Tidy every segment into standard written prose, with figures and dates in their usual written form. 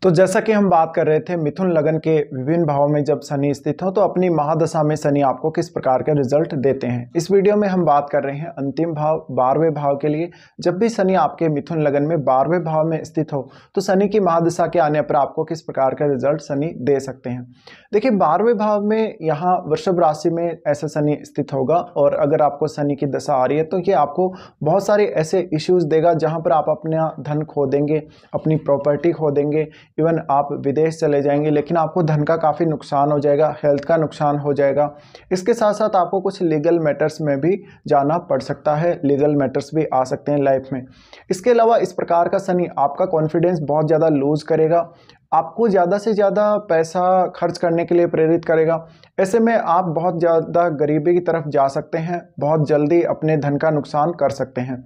तो जैसा कि हम बात कर रहे थे मिथुन लगन के विभिन्न भावों में जब शनि स्थित हो तो अपनी महादशा में शनि आपको किस प्रकार के रिजल्ट देते हैं। इस वीडियो में हम बात कर रहे हैं अंतिम भाव 12वें भाव के लिए। जब भी शनि आपके मिथुन लगन में 12वें भाव में स्थित हो तो शनि की महादशा के आने पर आपको किस प्रकार का रिजल्ट शनि दे सकते हैं। देखिए 12वें भाव में यहाँ वृषभ राशि में ऐसा शनि स्थित होगा और अगर आपको शनि की दशा आ रही है तो ये आपको बहुत सारे ऐसे इश्यूज देगा जहाँ पर आप अपना धन खो देंगे, अपनी प्रॉपर्टी खो देंगे, इवन आप विदेश चले जाएंगे, लेकिन आपको धन का काफ़ी नुकसान हो जाएगा, हेल्थ का नुकसान हो जाएगा। इसके साथ साथ आपको कुछ लीगल मैटर्स में भी जाना पड़ सकता है, लीगल मैटर्स भी आ सकते हैं लाइफ में। इसके अलावा इस प्रकार का शनि आपका कॉन्फिडेंस बहुत ज़्यादा लूज करेगा, आपको ज़्यादा से ज़्यादा पैसा खर्च करने के लिए प्रेरित करेगा। ऐसे में आप बहुत ज़्यादा गरीबी की तरफ जा सकते हैं, बहुत जल्दी अपने धन का नुकसान कर सकते हैं।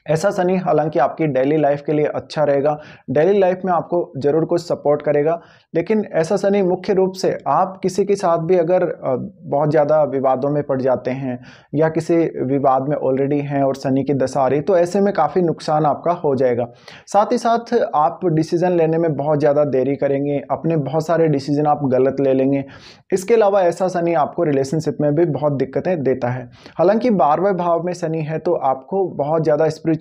ऐसा शनि हालांकि आपकी डेली लाइफ के लिए अच्छा रहेगा, डेली लाइफ में आपको ज़रूर कुछ सपोर्ट करेगा, लेकिन ऐसा शनि मुख्य रूप से आप किसी के साथ भी अगर बहुत ज़्यादा विवादों में पड़ जाते हैं या किसी विवाद में ऑलरेडी हैं और शनि की दशा आ रही तो ऐसे में काफ़ी नुकसान आपका हो जाएगा। साथ ही साथ आप डिसीज़न लेने में बहुत ज़्यादा देरी करेंगे, अपने बहुत सारे डिसीज़न आप गलत ले लेंगे। इसके अलावा ऐसा शनि आपको रिलेशनशिप में भी बहुत दिक्कतें देता है। हालांकि 12वें भाव में शनि है तो आपको बहुत ज़्यादा स्पिरिचुअल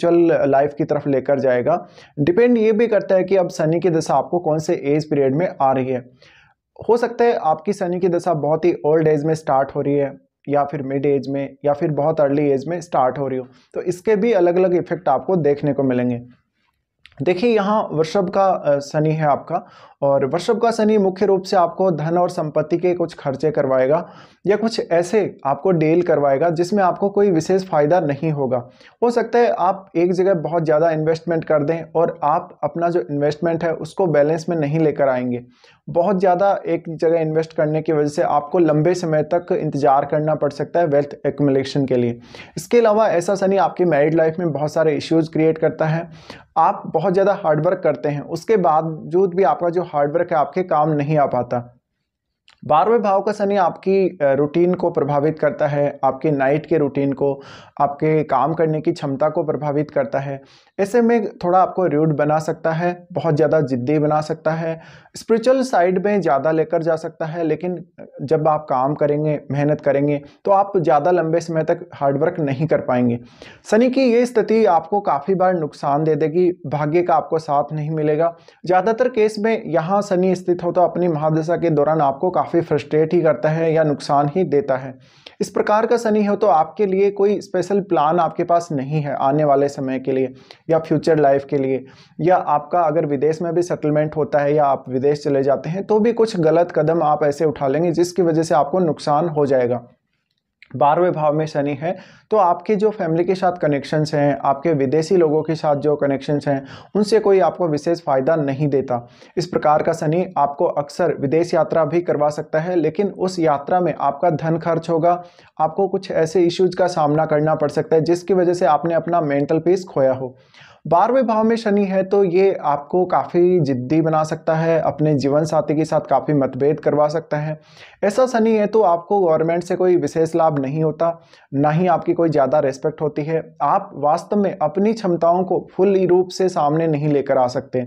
लाइफ की तरफ लेकर जाएगा। डिपेंड ये भी करता है कि अब शनि की दशा आपको कौन से एज पीरियड में आ रही है। हो सकता है आपकी शनि की दशा बहुत ही ओल्ड एज में स्टार्ट हो रही है या फिर मिड एज में या फिर बहुत अर्ली एज में स्टार्ट हो रही हो, तो इसके भी अलग अलग इफेक्ट आपको देखने को मिलेंगे। देखिए यहाँ वृषभ का शनि है आपका, और वृषभ का शनि मुख्य रूप से आपको धन और संपत्ति के कुछ खर्चे करवाएगा या कुछ ऐसे आपको डील करवाएगा जिसमें आपको कोई विशेष फायदा नहीं होगा। हो सकता है आप एक जगह बहुत ज़्यादा इन्वेस्टमेंट कर दें और आप अपना जो इन्वेस्टमेंट है उसको बैलेंस में नहीं लेकर आएंगे। बहुत ज़्यादा एक जगह इन्वेस्ट करने की वजह से आपको लंबे समय तक इंतजार करना पड़ सकता है वेल्थ एक्युमुलेशन के लिए। इसके अलावा ऐसा शनि आपकी मैरिड लाइफ में बहुत सारे इश्यूज क्रिएट करता है। आप बहुत ज़्यादा हार्डवर्क करते हैं, उसके बावजूद भी आपका जो हार्डवर्क है आपके काम नहीं आ पाता। 12वें भाव का शनि आपकी रूटीन को प्रभावित करता है, आपके नाइट के रूटीन को, आपके काम करने की क्षमता को प्रभावित करता है। ऐसे में थोड़ा आपको र्यूड बना सकता है, बहुत ज़्यादा जिद्दी बना सकता है, स्पिरिचुअल साइड में ज़्यादा लेकर जा सकता है। लेकिन जब आप काम करेंगे, मेहनत करेंगे तो आप ज़्यादा लंबे समय तक हार्डवर्क नहीं कर पाएंगे। शनि की ये स्थिति आपको काफ़ी बार नुकसान दे देगी, भाग्य का आपको साथ नहीं मिलेगा। ज़्यादातर केस में यहाँ शनि स्थित हो तो अपनी महादशा के दौरान आपको काफ़ी फ्रस्ट्रेट ही करता है या नुकसान ही देता है। इस प्रकार का शनि हो तो आपके लिए कोई स्पेशल प्लान आपके पास नहीं है आने वाले समय के लिए या फ्यूचर लाइफ के लिए, या आपका अगर विदेश में भी सेटलमेंट होता है या आप विदेश चले जाते हैं तो भी कुछ गलत कदम आप ऐसे उठा लेंगे जिसकी वजह से आपको नुकसान हो जाएगा। 12वें भाव में शनि है तो आपके जो फैमिली के साथ कनेक्शंस हैं, आपके विदेशी लोगों के साथ जो कनेक्शंस हैं, उनसे कोई आपको विशेष फ़ायदा नहीं देता। इस प्रकार का शनि आपको अक्सर विदेश यात्रा भी करवा सकता है, लेकिन उस यात्रा में आपका धन खर्च होगा, आपको कुछ ऐसे इश्यूज का सामना करना पड़ सकता है जिसकी वजह से आपने अपना मेंटल पीस खोया हो। 12वें भाव में शनि है तो ये आपको काफ़ी जिद्दी बना सकता है, अपने जीवन साथी के साथ काफ़ी मतभेद करवा सकता है। ऐसा शनि है तो आपको गवर्नमेंट से कोई विशेष लाभ नहीं होता, ना ही आपकी कोई ज़्यादा रेस्पेक्ट होती है। आप वास्तव में अपनी क्षमताओं को फुल रूप से सामने नहीं लेकर आ सकते।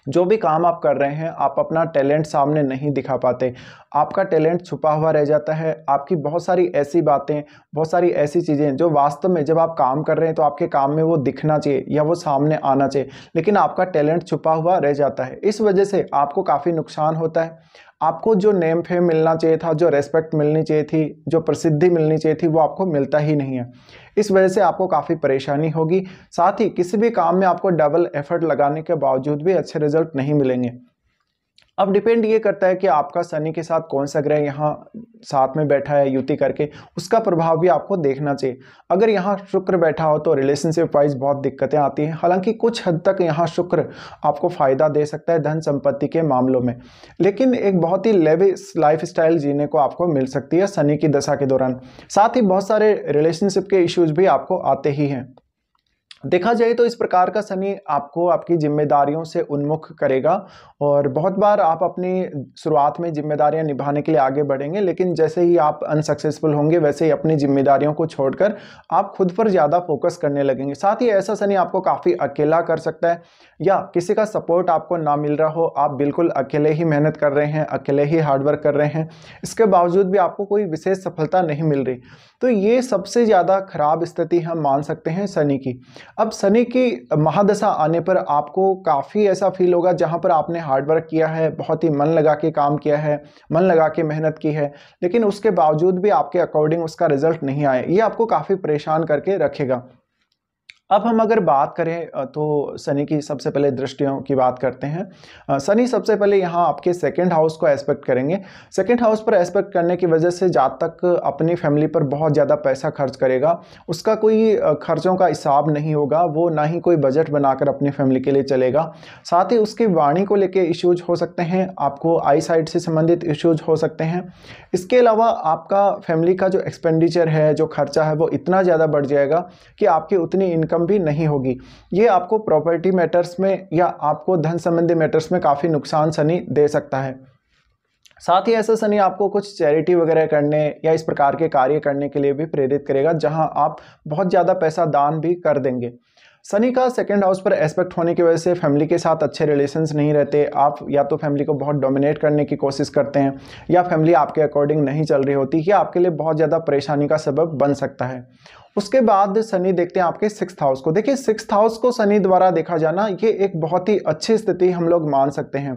जो भी काम आप कर रहे हैं आप अपना टैलेंट सामने नहीं दिखा पाते, आपका टैलेंट छुपा हुआ रह जाता है। आपकी बहुत सारी ऐसी बातें, बहुत सारी ऐसी चीज़ें जो वास्तव में जब आप काम कर रहे हैं तो आपके काम में वो दिखना चाहिए या वो सामने आना चाहिए, लेकिन आपका टैलेंट छुपा हुआ रह जाता है। इस वजह से आपको काफ़ी नुकसान होता है। आपको जो नेम फेम मिलना चाहिए था, जो रेस्पेक्ट मिलनी चाहिए थी, जो प्रसिद्धि मिलनी चाहिए थी, वो आपको मिलता ही नहीं है। इस वजह से आपको काफ़ी परेशानी होगी। साथ ही किसी भी काम में आपको डबल एफर्ट लगाने के बावजूद भी अच्छे रिजल्ट नहीं मिलेंगे। अब डिपेंड ये करता है कि आपका शनि के साथ कौन सा ग्रह यहाँ साथ में बैठा है युति करके, उसका प्रभाव भी आपको देखना चाहिए। अगर यहाँ शुक्र बैठा हो तो रिलेशनशिप वाइज बहुत दिक्कतें आती हैं। हालांकि कुछ हद तक यहाँ शुक्र आपको फ़ायदा दे सकता है धन संपत्ति के मामलों में, लेकिन एक बहुत ही लेविश लाइफ स्टाइल जीने को आपको मिल सकती है शनि की दशा के दौरान। साथ ही बहुत सारे रिलेशनशिप के इश्यूज भी आपको आते ही हैं। देखा जाए तो इस प्रकार का शनि आपको आपकी जिम्मेदारियों से उन्मुख करेगा और बहुत बार आप अपनी शुरुआत में जिम्मेदारियां निभाने के लिए आगे बढ़ेंगे, लेकिन जैसे ही आप अनसक्सेसफुल होंगे वैसे ही अपनी जिम्मेदारियों को छोड़कर आप खुद पर ज़्यादा फोकस करने लगेंगे। साथ ही ऐसा शनि आपको काफ़ी अकेला कर सकता है, या किसी का सपोर्ट आपको ना मिल रहा हो, आप बिल्कुल अकेले ही मेहनत कर रहे हैं, अकेले ही हार्डवर्क कर रहे हैं, इसके बावजूद भी आपको कोई विशेष सफलता नहीं मिल रही, तो ये सबसे ज़्यादा खराब स्थिति हम मान सकते हैं शनि की। अब शनि की महादशा आने पर आपको काफ़ी ऐसा फील होगा जहाँ पर आपने हार्डवर्क किया है, बहुत ही मन लगा के काम किया है, मन लगा के मेहनत की है, लेकिन उसके बावजूद भी आपके अकॉर्डिंग उसका रिजल्ट नहीं आए, ये आपको काफ़ी परेशान करके रखेगा। अब हम अगर बात करें तो शनि की सबसे पहले दृष्टियों की बात करते हैं। शनि सबसे पहले यहाँ आपके सेकंड हाउस को एस्पेक्ट करेंगे। सेकंड हाउस पर एस्पेक्ट करने की वजह से जहाँ तक अपनी फैमिली पर बहुत ज़्यादा पैसा खर्च करेगा, उसका कोई खर्चों का हिसाब नहीं होगा, वो ना ही कोई बजट बनाकर अपनी फैमिली के लिए चलेगा। साथ ही उसकी वाणी को लेकर इश्यूज हो सकते हैं, आपको आई साइट से संबंधित इश्यूज हो सकते हैं। इसके अलावा आपका फैमिली का जो एक्सपेंडिचर है, जो खर्चा है, वो इतना ज़्यादा बढ़ जाएगा कि आपकी उतनी इनकम भी नहीं होगी। ये आपको प्रॉपर्टी मैटर्स में या आपको धन संबंधी मैटर्स में काफ़ी नुकसान शनि दे सकता है। साथ ही ऐसा शनि आपको कुछ चैरिटी वगैरह करने या इस प्रकार के कार्य करने के लिए भी प्रेरित करेगा, जहां आप बहुत ज़्यादा पैसा दान भी कर देंगे। शनि का सेकंड हाउस पर एस्पेक्ट होने की वजह से फैमिली के साथ अच्छे रिलेशंस नहीं रहते, आप या तो फैमिली को बहुत डोमिनेट करने की कोशिश करते हैं, या फैमिली आपके अकॉर्डिंग नहीं चल रही होती, या आपके लिए बहुत ज़्यादा परेशानी का सबब बन सकता है। उसके बाद शनि देखते हैं आपके सिक्स्थ हाउस को। देखिए, सिक्स्थ हाउस को शनि द्वारा देखा जाना ये एक बहुत ही अच्छी स्थिति हम लोग मान सकते हैं।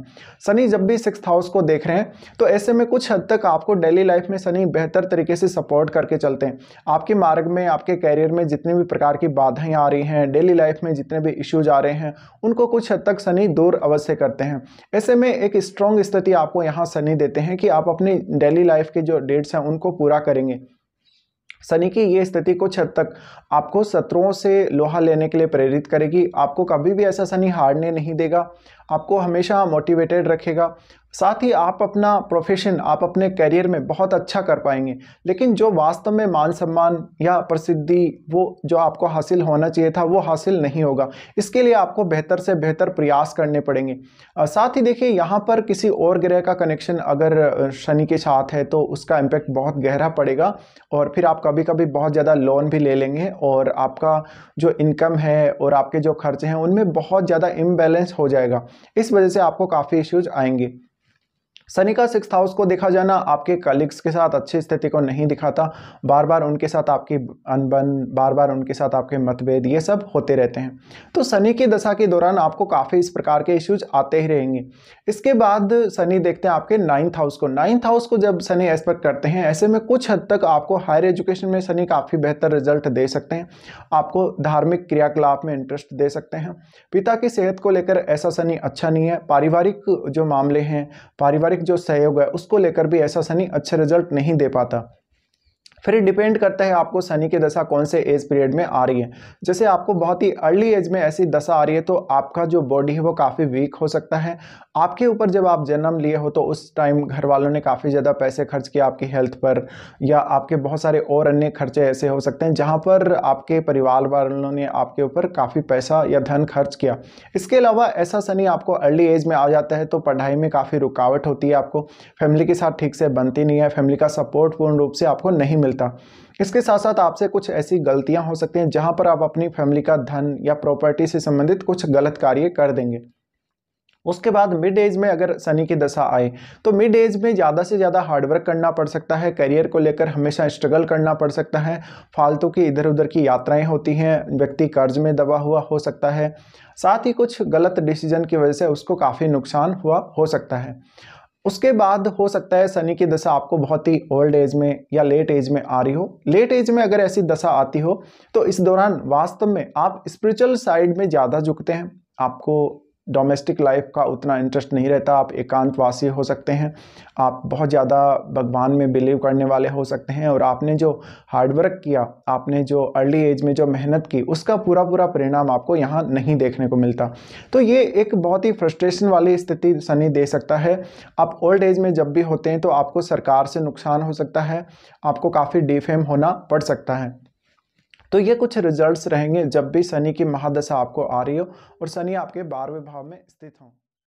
शनि जब भी सिक्स्थ हाउस को देख रहे हैं तो ऐसे में कुछ हद तक आपको डेली लाइफ में शनि बेहतर तरीके से सपोर्ट करके चलते हैं। आपके मार्ग में, आपके कैरियर में जितनी भी प्रकार की बाधाएं आ रही हैं, डेली लाइफ में जितने भी इश्यूज आ रहे हैं, उनको कुछ हद तक शनि दूर अवश्य करते हैं। ऐसे में एक स्ट्रॉन्ग स्थिति आपको यहाँ शनि देते हैं कि आप अपनी डेली लाइफ के जो डेट्स हैं उनको पूरा करेंगे। शनि की ये स्थिति कुछ हद तक आपको शत्रुओं से लोहा लेने के लिए प्रेरित करेगी। आपको कभी भी ऐसा शनि हारने नहीं देगा, आपको हमेशा मोटिवेटेड रखेगा। साथ ही आप अपना प्रोफेशन, आप अपने करियर में बहुत अच्छा कर पाएंगे, लेकिन जो वास्तव में मान सम्मान या प्रसिद्धि वो जो आपको हासिल होना चाहिए था वो हासिल नहीं होगा। इसके लिए आपको बेहतर से बेहतर प्रयास करने पड़ेंगे। साथ ही देखिए, यहाँ पर किसी और ग्रह का कनेक्शन अगर शनि के साथ है तो उसका इम्पैक्ट बहुत गहरा पड़ेगा, और फिर आप कभी कभी बहुत ज़्यादा लोन भी ले लेंगे, और आपका जो इनकम है और आपके जो खर्चे हैं उनमें बहुत ज़्यादा इम्बैलेंस हो जाएगा। इस वजह से आपको काफ़ी इश्यूज आएंगे। शनि का सिक्स्थ हाउस को देखा जाना आपके कलीग्स के साथ अच्छी स्थिति को नहीं दिखाता। बार बार उनके साथ आपकी अनबन, बार बार उनके साथ आपके मतभेद, ये सब होते रहते हैं। तो शनि की दशा के दौरान आपको काफ़ी इस प्रकार के इश्यूज आते ही रहेंगे। इसके बाद शनि देखते हैं आपके नाइन्थ हाउस को। नाइन्थ हाउस को जब शनि एस्पेक्ट करते हैं, ऐसे में कुछ हद तक आपको हायर एजुकेशन में शनि काफ़ी बेहतर रिजल्ट दे सकते हैं। आपको धार्मिक क्रियाकलाप में इंटरेस्ट दे सकते हैं। पिता की सेहत को लेकर ऐसा शनि अच्छा नहीं है। पारिवारिक जो मामले हैं, पारिवारिक जो सहयोग है, उसको लेकर भी ऐसा शनि अच्छे रिजल्ट नहीं दे पाता। फिर डिपेंड करता है आपको शनि की दशा कौन से एज पीरियड में आ रही है। जैसे आपको बहुत ही अर्ली एज में ऐसी दशा आ रही है तो आपका जो बॉडी है वो काफ़ी वीक हो सकता है। आपके ऊपर जब आप जन्म लिए हो तो उस टाइम घर वालों ने काफ़ी ज़्यादा पैसे खर्च किए आपकी हेल्थ पर, या आपके बहुत सारे और अन्य खर्चे ऐसे हो सकते हैं जहाँ पर आपके परिवार वालों ने आपके ऊपर काफ़ी पैसा या धन खर्च किया। इसके अलावा ऐसा शनि आपको अर्ली एज में आ जाता है तो पढ़ाई में काफ़ी रुकावट होती है, आपको फैमिली के साथ ठीक से बनती नहीं है, फैमिली का सपोर्ट पूर्ण रूप से आपको नहीं मिलता। इसके साथ साथ आपसे कुछ ऐसी गलतियां हो सकती हैं जहां पर आप अपनी फैमिली का धन या प्रॉपर्टी से संबंधित कुछ गलत कार्य कर देंगे। उसके बाद मिड एज में अगर शनि की दशा आए तो मिड एज में ज़्यादा से ज़्यादा हार्डवर्क करना पड़ सकता है, करियर को लेकर हमेशा स्ट्रगल करना पड़ सकता है, फालतू की इधर उधर की यात्राएं होती हैं, व्यक्ति कर्ज में दबा हुआ हो सकता है, साथ ही कुछ गलत डिसीजन की वजह से उसको काफ़ी नुकसान हुआ हो सकता है। उसके बाद हो सकता है शनि की दशा आपको बहुत ही ओल्ड एज में या लेट एज में आ रही हो। लेट एज में अगर ऐसी दशा आती हो तो इस दौरान वास्तव में आप स्पिरिचुअल साइड में ज़्यादा झुकते हैं, आपको डोमेस्टिक लाइफ का उतना इंटरेस्ट नहीं रहता, आप एकांतवासी हो सकते हैं, आप बहुत ज़्यादा भगवान में बिलीव करने वाले हो सकते हैं, और आपने जो हार्डवर्क किया, आपने जो अर्ली एज में जो मेहनत की, उसका पूरा पूरा परिणाम आपको यहाँ नहीं देखने को मिलता। तो ये एक बहुत ही फ्रस्ट्रेशन वाली स्थिति शनि दे सकता है। आप ओल्ड एज में जब भी होते हैं तो आपको सरकार से नुकसान हो सकता है, आपको काफ़ी डिफेम होना पड़ सकता है। तो ये कुछ रिजल्ट्स रहेंगे जब भी शनि की महादशा आपको आ रही हो और शनि आपके 12वें भाव में स्थित हो।